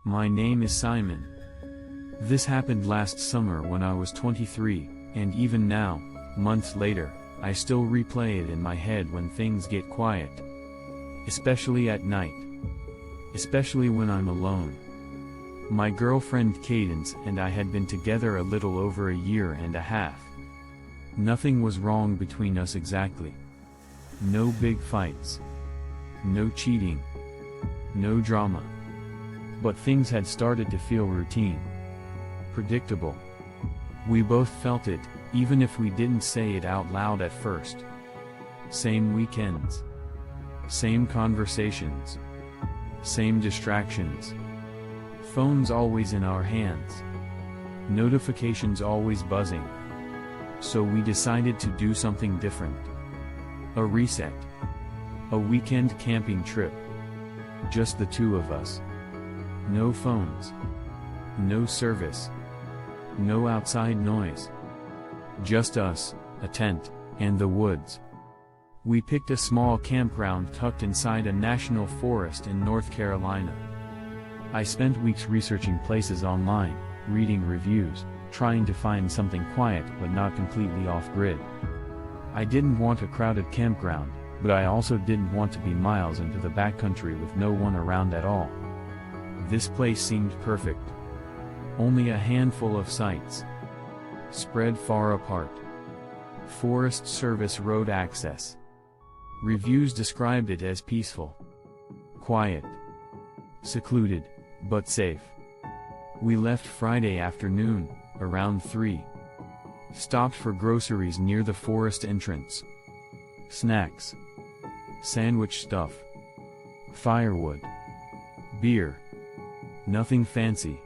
My name is Simon. This happened last summer when I was 23, and even now, months later, I still replay it in my head when things get quiet. Especially at night. Especially when I'm alone. My girlfriend Cadence and I had been together a little over a year and a half. Nothing was wrong between us exactly. No big fights. No cheating. No drama. But things had started to feel routine. Predictable. We both felt it, even if we didn't say it out loud at first. Same weekends. Same conversations. Same distractions. Phones always in our hands. Notifications always buzzing. So we decided to do something different. A reset. A weekend camping trip. Just the two of us. No phones. No service. No outside noise. Just us, a tent, and the woods. We picked a small campground tucked inside a national forest in North Carolina. I spent weeks researching places online, reading reviews, trying to find something quiet but not completely off-grid. I didn't want a crowded campground, but I also didn't want to be miles into the backcountry with no one around at all. This place seemed perfect. Only a handful of sites. Spread far apart. Forest Service road access. Reviews described it as peaceful. Quiet. Secluded, but safe. We left Friday afternoon, around 3. Stopped for groceries near the forest entrance. Snacks. Sandwich stuff. Firewood. Beer. Nothing fancy.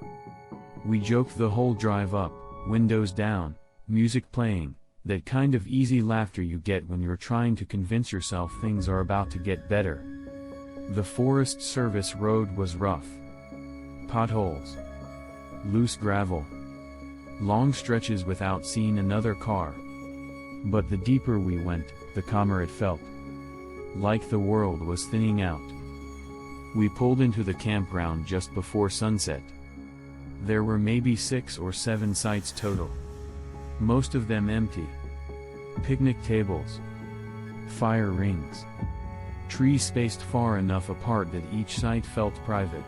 We joked the whole drive up, windows down, music playing, that kind of easy laughter you get when you're trying to convince yourself things are about to get better. The Forest Service road was rough. Potholes. Loose gravel. Long stretches without seeing another car. But the deeper we went, the calmer it felt. Like the world was thinning out. We pulled into the campground just before sunset. There were maybe 6 or 7 sites total. Most of them empty. Picnic tables. Fire rings. Trees spaced far enough apart that each site felt private.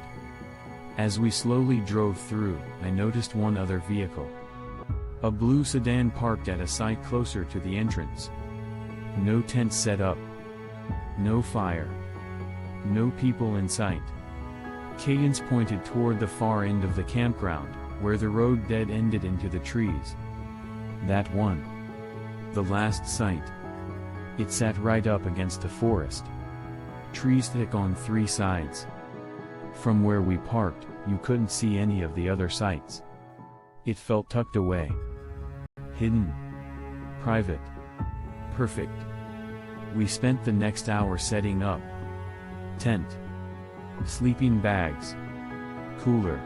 As we slowly drove through, I noticed one other vehicle. A blue sedan parked at a site closer to the entrance. No tent set up. No fire. No people in sight. Cadence pointed toward the far end of the campground, where the road dead-ended into the trees. That one. The last site. It sat right up against the forest. Trees thick on 3 sides. From where we parked, you couldn't see any of the other sites. It felt tucked away. Hidden. Private. Perfect. We spent the next hour setting up. Tent. Sleeping bags. Cooler.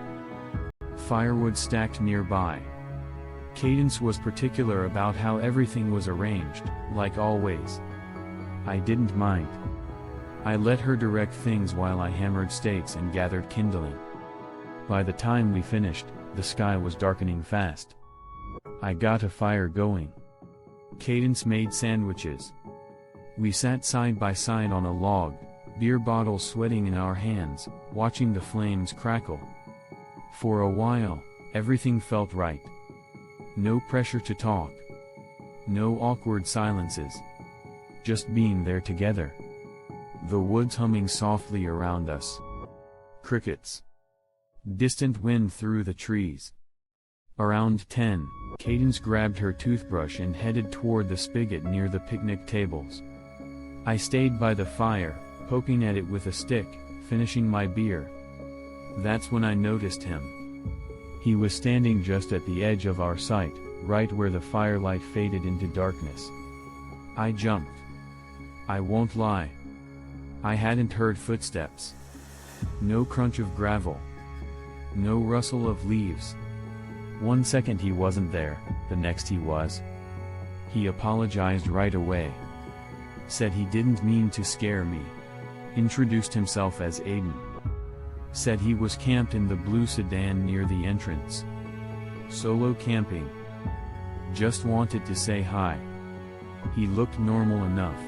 Firewood stacked nearby. Cadence was particular about how everything was arranged, like always. I didn't mind. I let her direct things while I hammered stakes and gathered kindling. By the time we finished, the sky was darkening fast. I got a fire going. Cadence made sandwiches. We sat side by side on a log, beer bottles sweating in our hands, watching the flames crackle. For a while, everything felt right. No pressure to talk. No awkward silences. Just being there together. The woods humming softly around us. Crickets. Distant wind through the trees. Around 10, Cadence grabbed her toothbrush and headed toward the spigot near the picnic tables. I stayed by the fire, poking at it with a stick, finishing my beer. That's when I noticed him. He was standing just at the edge of our site, right where the firelight faded into darkness. I jumped. I won't lie. I hadn't heard footsteps. No crunch of gravel. No rustle of leaves. One second he wasn't there, the next he was. He apologized right away. Said he didn't mean to scare me. Introduced himself as Aiden. Said he was camped in the blue sedan near the entrance. Solo camping. Just wanted to say hi. He looked normal enough.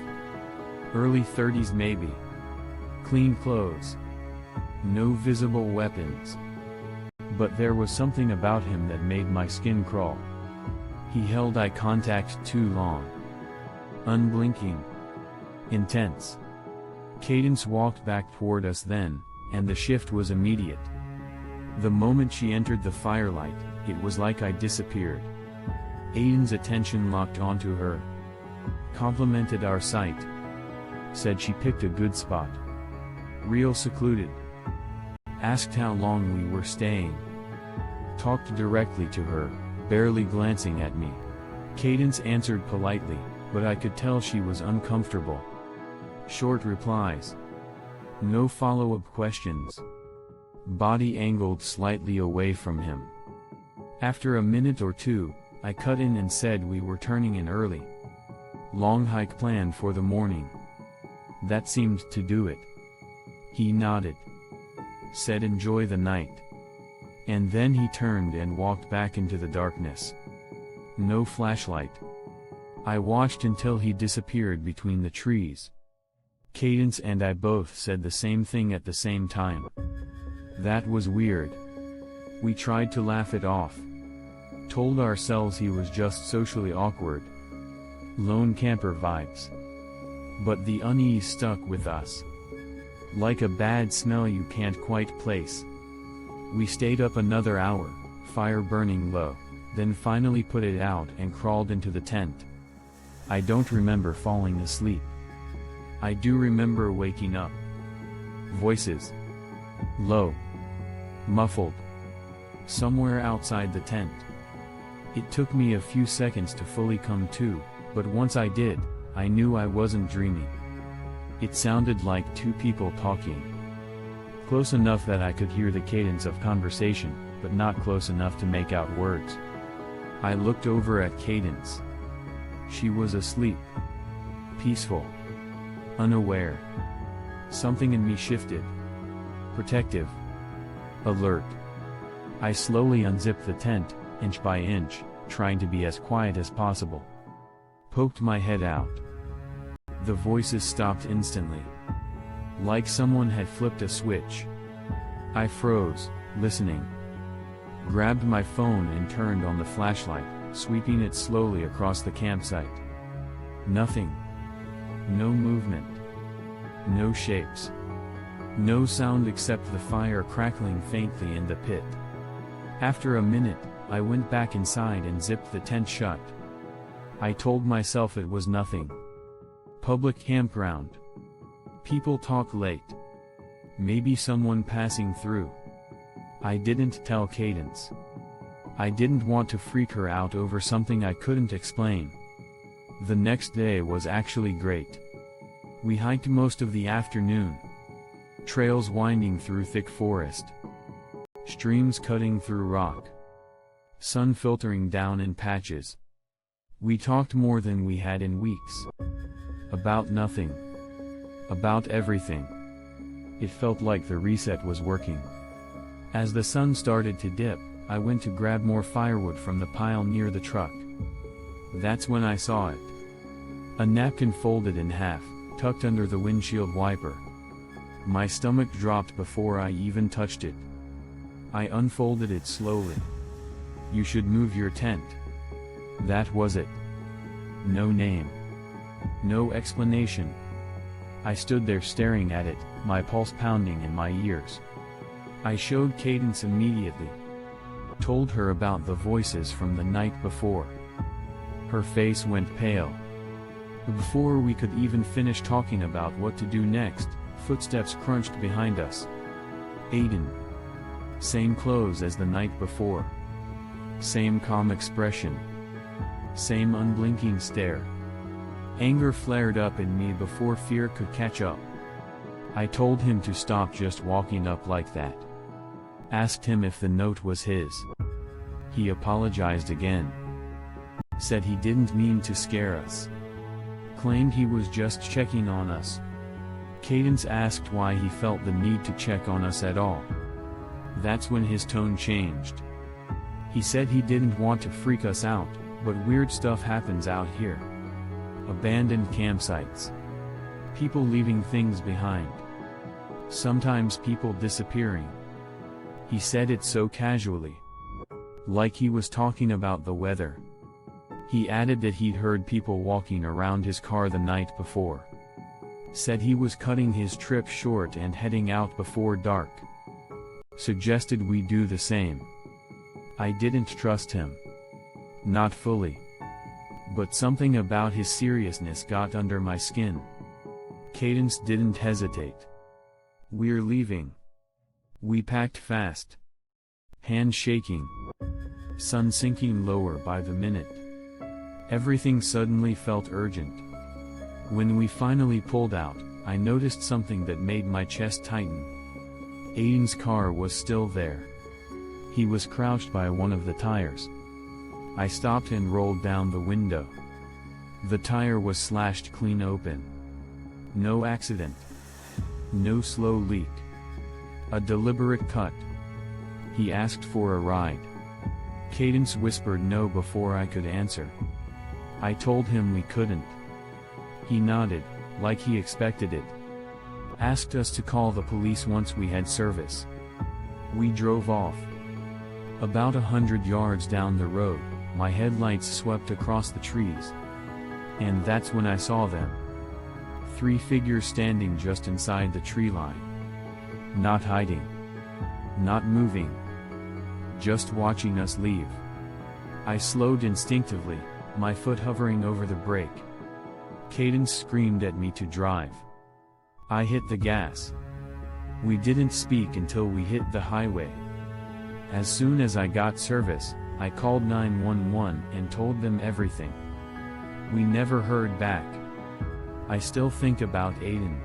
Early 30s maybe. Clean clothes. No visible weapons. But there was something about him that made my skin crawl. He held eye contact too long. Unblinking. Intense. Cadence walked back toward us then, and the shift was immediate. The moment she entered the firelight, it was like I disappeared. Aiden's attention locked onto her. Complimented our sight. Said she picked a good spot. Real secluded. Asked how long we were staying. Talked directly to her, barely glancing at me. Cadence answered politely, but I could tell she was uncomfortable. Short replies. No follow-up questions. Body angled slightly away from him. After a minute or two, I cut in and said we were turning in early. Long hike planned for the morning. That seemed to do it. He nodded. Said enjoy the night. And then he turned and walked back into the darkness. No flashlight. I watched until he disappeared between the trees. Cadence and I both said the same thing at the same time. That was weird. We tried to laugh it off. Told ourselves he was just socially awkward. Lone camper vibes. But the unease stuck with us. Like a bad smell you can't quite place. We stayed up another hour, fire burning low, then finally put it out and crawled into the tent. I don't remember falling asleep. I do remember waking up. Voices. Low. Muffled. Somewhere outside the tent. It took me a few seconds to fully come to, but once I did, I knew I wasn't dreaming. It sounded like two people talking. Close enough that I could hear the cadence of conversation, but not close enough to make out words. I looked over at Cadence. She was asleep. Peaceful. Unaware. Something in me shifted. Protective. Alert. I slowly unzipped the tent, inch by inch, trying to be as quiet as possible. Poked my head out. The voices stopped instantly. Like someone had flipped a switch. I froze, listening. Grabbed my phone and turned on the flashlight, sweeping it slowly across the campsite. Nothing. No movement. No shapes. No sound except the fire crackling faintly in the pit. After a minute, I went back inside and zipped the tent shut. I told myself it was nothing. Public campground. People talk late. Maybe someone passing through. I didn't tell Cadence. I didn't want to freak her out over something I couldn't explain. The next day was actually great. We hiked most of the afternoon. Trails winding through thick forest. Streams cutting through rock. Sun filtering down in patches. We talked more than we had in weeks. About nothing. About everything. It felt like the reset was working. As the sun started to dip, I went to grab more firewood from the pile near the truck. That's when I saw it. A napkin folded in half, tucked under the windshield wiper. My stomach dropped before I even touched it. I unfolded it slowly. You should move your tent. That was it. No name. No explanation. I stood there staring at it, my pulse pounding in my ears. I showed Cadence immediately. Told her about the voices from the night before. Her face went pale. Before we could even finish talking about what to do next, footsteps crunched behind us. Aiden. Same clothes as the night before. Same calm expression. Same unblinking stare. Anger flared up in me before fear could catch up. I told him to stop just walking up like that. Asked him if the note was his. He apologized again. Said he didn't mean to scare us. Claimed he was just checking on us. Cadence asked why he felt the need to check on us at all. That's when his tone changed. He said he didn't want to freak us out, but weird stuff happens out here. Abandoned campsites. People leaving things behind. Sometimes people disappearing. He said it so casually. Like he was talking about the weather. He added that he'd heard people walking around his car the night before. Said he was cutting his trip short and heading out before dark. Suggested we do the same. I didn't trust him. Not fully. But something about his seriousness got under my skin. Cadence didn't hesitate. We're leaving. We packed fast. Hands shaking. Sun sinking lower by the minute. Everything suddenly felt urgent. When we finally pulled out, I noticed something that made my chest tighten. Aiden's car was still there. He was crouched by one of the tires. I stopped and rolled down the window. The tire was slashed clean open. No accident. No slow leak. A deliberate cut. He asked for a ride. Cadence whispered no before I could answer. I told him we couldn't. He nodded, like he expected it. Asked us to call the police once we had service. We drove off. About 100 yards down the road, my headlights swept across the trees. And that's when I saw them. 3 figures standing just inside the tree line. Not hiding. Not moving. Just watching us leave. I slowed instinctively, my foot hovering over the brake. Cadence screamed at me to drive. I hit the gas. We didn't speak until we hit the highway. As soon as I got service, I called 911 and told them everything. We never heard back. I still think about Aiden.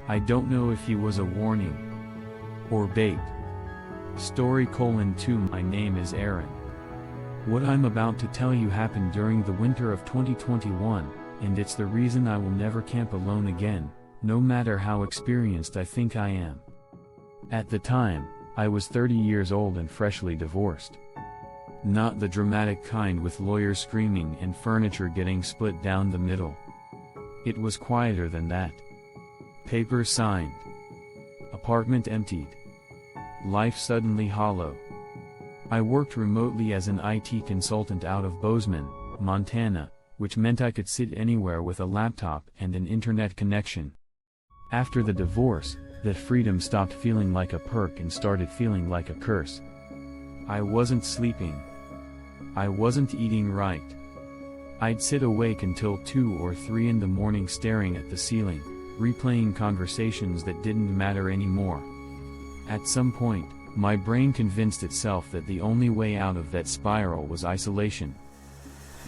I don't know if he was a warning. Or bait. Story: 2 My name is Aaron. What I'm about to tell you happened during the winter of 2021, and it's the reason I will never camp alone again, no matter how experienced I think I am. At the time, I was 30 years old and freshly divorced. Not the dramatic kind with lawyers screaming and furniture getting split down the middle. It was quieter than that. Papers signed. Apartment emptied. Life suddenly hollow. I worked remotely as an IT consultant out of Bozeman, Montana, which meant I could sit anywhere with a laptop and an internet connection. After the divorce, that freedom stopped feeling like a perk and started feeling like a curse. I wasn't sleeping. I wasn't eating right. I'd sit awake until 2 or 3 in the morning staring at the ceiling, replaying conversations that didn't matter anymore. At some point, my brain convinced itself that the only way out of that spiral was isolation.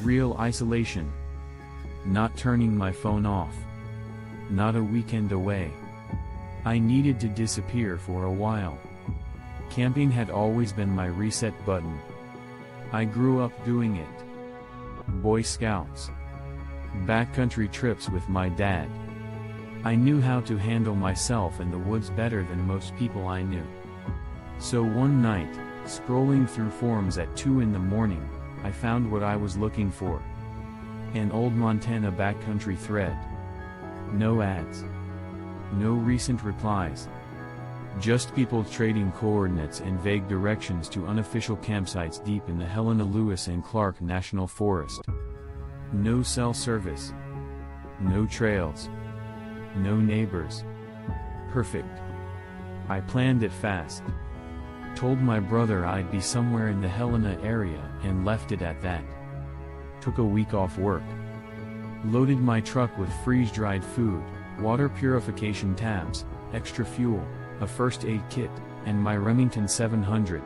Real isolation. Not turning my phone off. Not a weekend away. I needed to disappear for a while. Camping had always been my reset button. I grew up doing it. Boy Scouts. Backcountry trips with my dad. I knew how to handle myself in the woods better than most people I knew. So one night, scrolling through forums at 2 in the morning, I found what I was looking for. An old Montana backcountry thread. No ads. No recent replies. Just people trading coordinates and vague directions to unofficial campsites deep in the Helena Lewis and Clark National Forest. No cell service. No trails. No neighbors. Perfect. I planned it fast. Told my brother I'd be somewhere in the Helena area and left it at that. Took a week off work. Loaded my truck with freeze-dried food, water purification tabs, extra fuel, a first aid kit, and my Remington 700.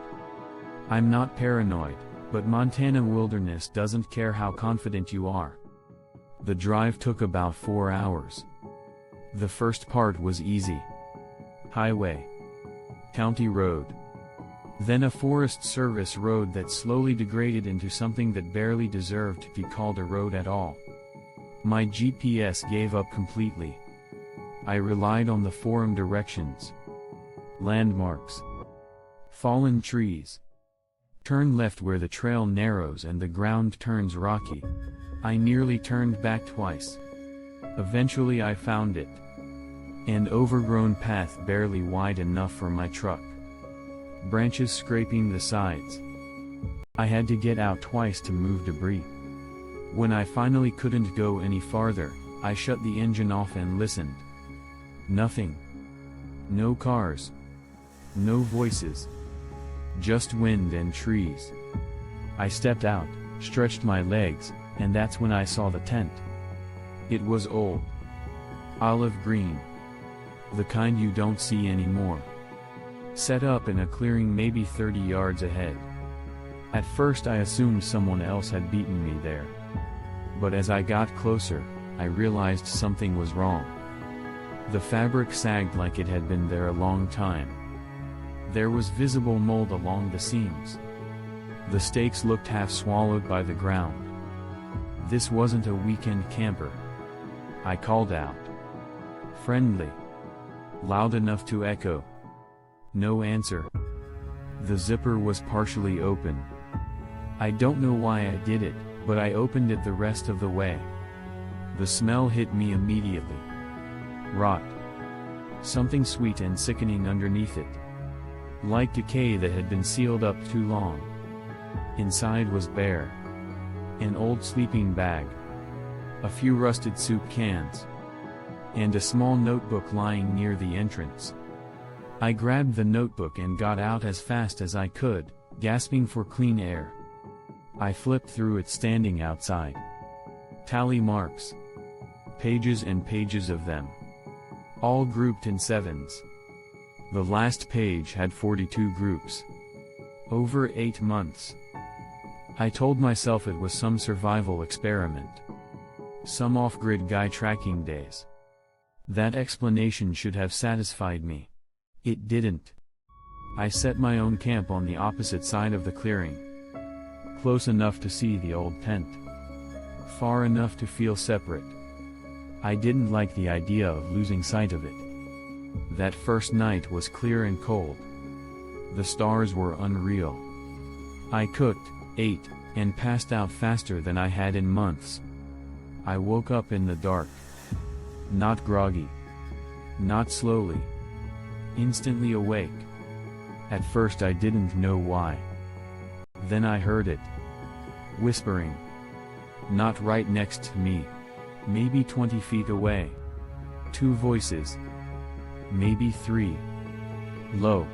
I'm not paranoid, but Montana wilderness doesn't care how confident you are. The drive took about 4 hours. The first part was easy. Highway. County road. Then a Forest Service road that slowly degraded into something that barely deserved to be called a road at all. My GPS gave up completely. I relied on the forum directions. Landmarks. Fallen trees. Turn left where the trail narrows and the ground turns rocky. I nearly turned back twice. Eventually I found it. An overgrown path barely wide enough for my truck. Branches scraping the sides. I had to get out twice to move debris. When I finally couldn't go any farther, I shut the engine off and listened. Nothing. No cars. No voices. Just wind and trees. I stepped out, stretched my legs, and that's when I saw the tent. It was old. Olive green. The kind you don't see anymore. Set up in a clearing maybe 30 yards ahead. At first I assumed someone else had beaten me there. But as I got closer, I realized something was wrong. The fabric sagged like it had been there a long time. There was visible mold along the seams. The stakes looked half swallowed by the ground. This wasn't a weekend camper. I called out. Friendly. Loud enough to echo. No answer. The zipper was partially open. I don't know why I did it, but I opened it the rest of the way. The smell hit me immediately. Rot. Something sweet and sickening underneath it. Like decay that had been sealed up too long. Inside was bare. An old sleeping bag. A few rusted soup cans. And a small notebook lying near the entrance. I grabbed the notebook and got out as fast as I could, gasping for clean air. I flipped through it standing outside. Tally marks. Pages and pages of them. All grouped in sevens. The last page had 42 groups. Over 8 months. I told myself it was some survival experiment. Some off-grid guy tracking days. That explanation should have satisfied me. It didn't. I set my own camp on the opposite side of the clearing. Close enough to see the old tent. Far enough to feel separate. I didn't like the idea of losing sight of it. That first night was clear and cold. The stars were unreal. I cooked, ate, and passed out faster than I had in months. I woke up in the dark. Not groggy. Not slowly. Instantly awake. At first I didn't know why. Then I heard it. Whispering. Not right next to me. Maybe 20 feet away. 2 voices. Maybe 3. Low.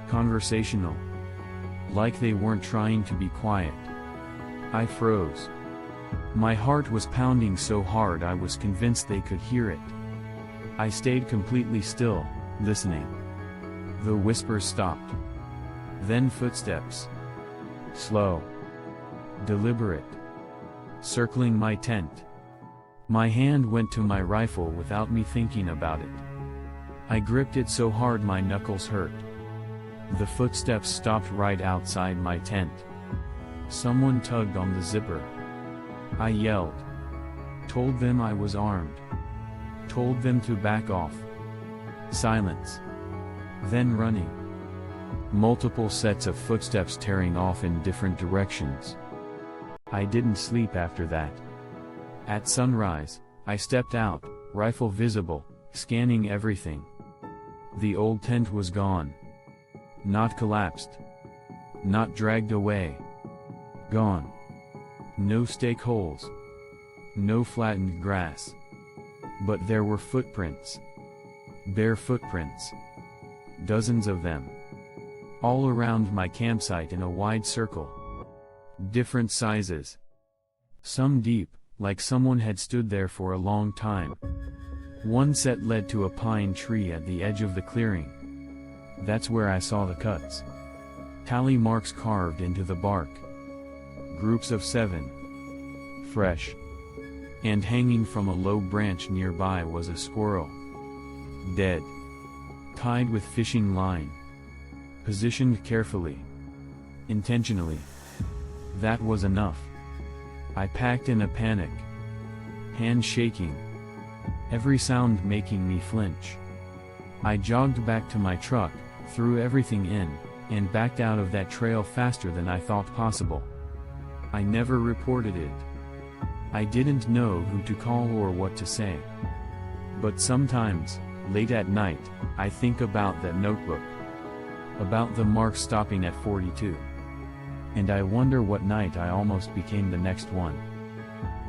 Conversational. Like they weren't trying to be quiet. I froze. My heart was pounding so hard I was convinced they could hear it. I stayed completely still, listening. The whispers stopped. Then footsteps. Slow. Deliberate. Circling my tent. My hand went to my rifle without me thinking about it. I gripped it so hard my knuckles hurt. The footsteps stopped right outside my tent. Someone tugged on the zipper. I yelled. Told them I was armed. Told them to back off. Silence. Then running. Multiple sets of footsteps tearing off in different directions. I didn't sleep after that. At sunrise, I stepped out, rifle visible, scanning everything. The old tent was gone. Not collapsed. Not dragged away. Gone. No stake holes. No flattened grass. But there were footprints. Bare footprints. Dozens of them. All around my campsite in a wide circle. Different sizes. Some deep, like someone had stood there for a long time. One set led to a pine tree at the edge of the clearing. That's where I saw the cuts. Tally marks carved into the bark. Groups of 7. Fresh. And hanging from a low branch nearby was a squirrel. Dead. Tied with fishing line. Positioned carefully. Intentionally. That was enough. I packed in a panic. Hands shaking. every sound making me flinch. I jogged back to my truck, threw everything in, and backed out of that trail faster than I thought possible. I never reported it. I didn't know who to call or what to say. But sometimes, late at night, I think about that notebook. About the mark stopping at 42. And I wonder what night I almost became the next one.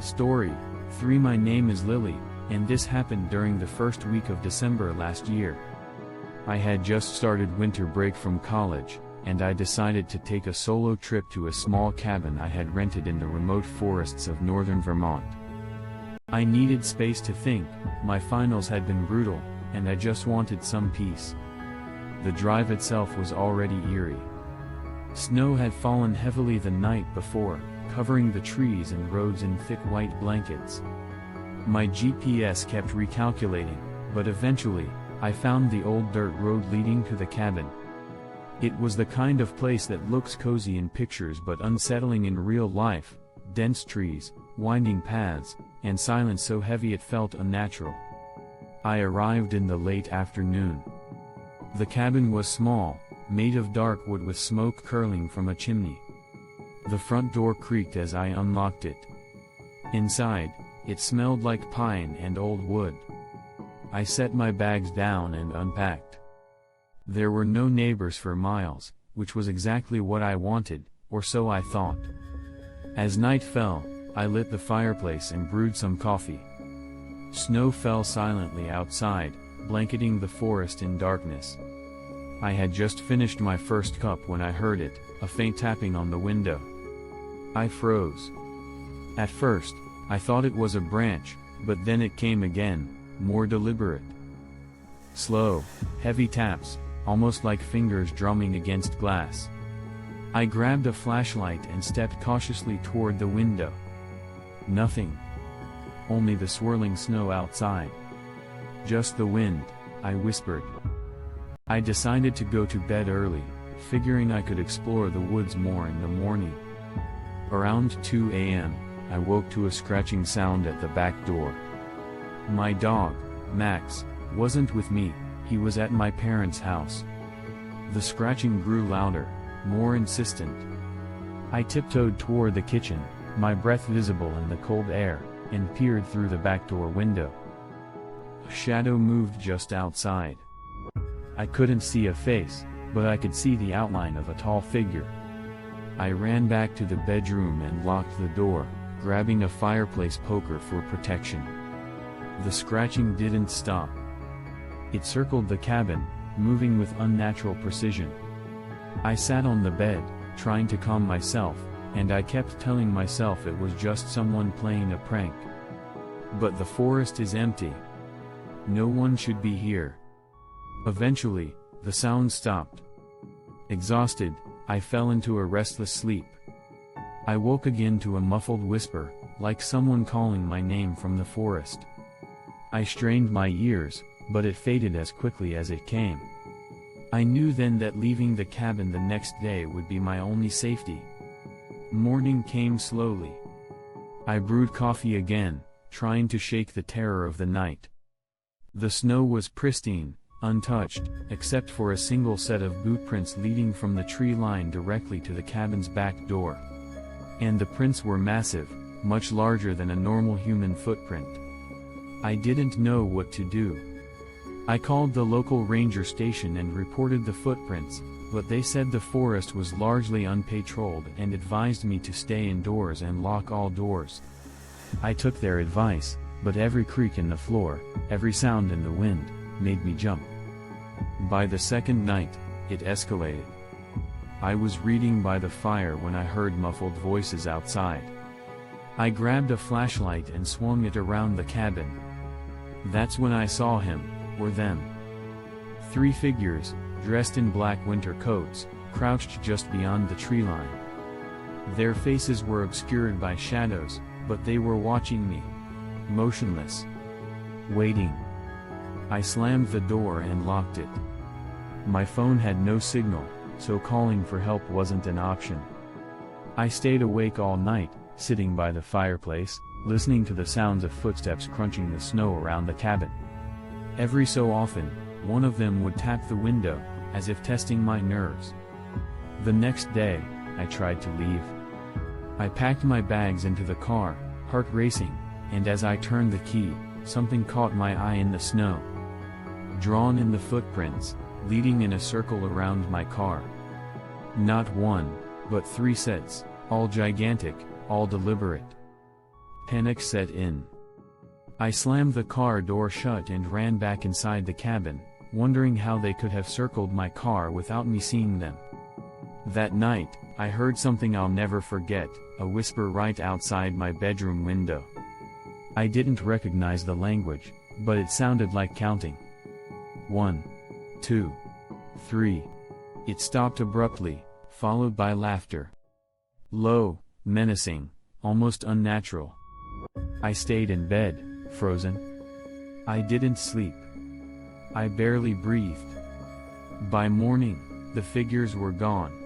Story 3. My name is Lily, and this happened during the first week of December last year. I had just started winter break from college, and I decided to take a solo trip to a small cabin I had rented in the remote forests of northern Vermont. I needed space to think, my finals had been brutal, and I just wanted some peace. The drive itself was already eerie. Snow had fallen heavily the night before, covering the trees and roads in thick white blankets. My GPS kept recalculating, but eventually, I found the old dirt road leading to the cabin. It was the kind of place that looks cozy in pictures but unsettling in real life: dense trees, winding paths, and silence so heavy it felt unnatural. I arrived in the late afternoon. The cabin was small, made of dark wood with smoke curling from a chimney. The front door creaked as I unlocked it. Inside, it smelled like pine and old wood. I set my bags down and unpacked. There were no neighbors for miles, which was exactly what I wanted, or so I thought. As night fell, I lit the fireplace and brewed some coffee. Snow fell silently outside, blanketing the forest in darkness. I had just finished my first cup when I heard it, a faint tapping on the window. I froze. At first, I thought it was a branch, but then it came again, more deliberate. Slow, heavy taps, almost like fingers drumming against glass. I grabbed a flashlight and stepped cautiously toward the window. Nothing. Only the swirling snow outside. Just the wind, I whispered. I decided to go to bed early, figuring I could explore the woods more in the morning. Around 2 a.m., I woke to a scratching sound at the back door. My dog, Max, wasn't with me, he was at my parents' house. The scratching grew louder, more insistent. I tiptoed toward the kitchen, my breath visible in the cold air, and peered through the back door window. A shadow moved just outside. I couldn't see a face, but I could see the outline of a tall figure. I ran back to the bedroom and locked the door, grabbing a fireplace poker for protection. The scratching didn't stop. It circled the cabin, moving with unnatural precision. I sat on the bed, trying to calm myself, and I kept telling myself it was just someone playing a prank. But the forest is empty. No one should be here. Eventually, the sound stopped. Exhausted, I fell into a restless sleep. I woke again to a muffled whisper, like someone calling my name from the forest. I strained my ears, but it faded as quickly as it came. I knew then that leaving the cabin the next day would be my only safety. Morning came slowly. I brewed coffee again, trying to shake the terror of the night. The snow was pristine, untouched, except for a single set of boot prints leading from the tree line directly to the cabin's back door. And the prints were massive, much larger than a normal human footprint. I didn't know what to do. I called the local ranger station and reported the footprints, but they said the forest was largely unpatrolled and advised me to stay indoors and lock all doors. I took their advice, but every creak in the floor, every sound in the wind, made me jump. By the second night, it escalated. I was reading by the fire when I heard muffled voices outside. I grabbed a flashlight and swung it around the cabin. That's when I saw him, or them. 3 figures, dressed in black winter coats, crouched just beyond the tree line. Their faces were obscured by shadows, but they were watching me. Motionless. Waiting. I slammed the door and locked it. My phone had no signal, so calling for help wasn't an option. I stayed awake all night, sitting by the fireplace, listening to the sounds of footsteps crunching the snow around the cabin. Every so often, one of them would tap the window, as if testing my nerves. The next day, I tried to leave. I packed my bags into the car, heart racing, and as I turned the key, something caught my eye in the snow. Drawn in the footprints, leading in a circle around my car. Not one, but 3 sets, all gigantic, all deliberate. Panic set in. I slammed the car door shut and ran back inside the cabin, wondering how they could have circled my car without me seeing them. That night, I heard something I'll never forget, a whisper right outside my bedroom window. I didn't recognize the language, but it sounded like counting. 1, 2, 3. It stopped abruptly, followed by laughter. Low, menacing, almost unnatural. I stayed in bed, frozen. I didn't sleep. I barely breathed. By morning, the figures were gone.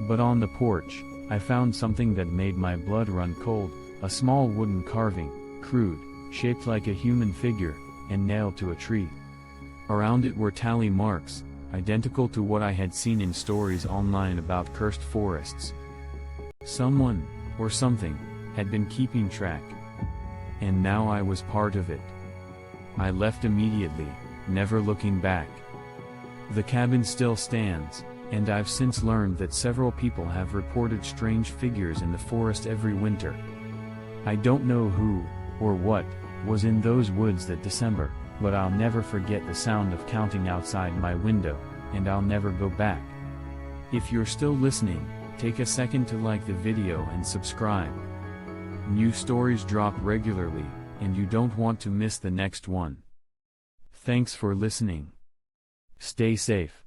But on the porch, I found something that made my blood run cold, a small wooden carving, crude, shaped like a human figure, and nailed to a tree. Around it were tally marks, identical to what I had seen in stories online about cursed forests. Someone, or something, had been keeping track. And now I was part of it. I left immediately, never looking back. The cabin still stands, and I've since learned that several people have reported strange figures in the forest every winter. I don't know who, or what, was in those woods that December, but I'll never forget the sound of counting outside my window, and I'll never go back. If you're still listening, take a second to like the video and subscribe. New stories drop regularly, and you don't want to miss the next one. Thanks for listening. Stay safe.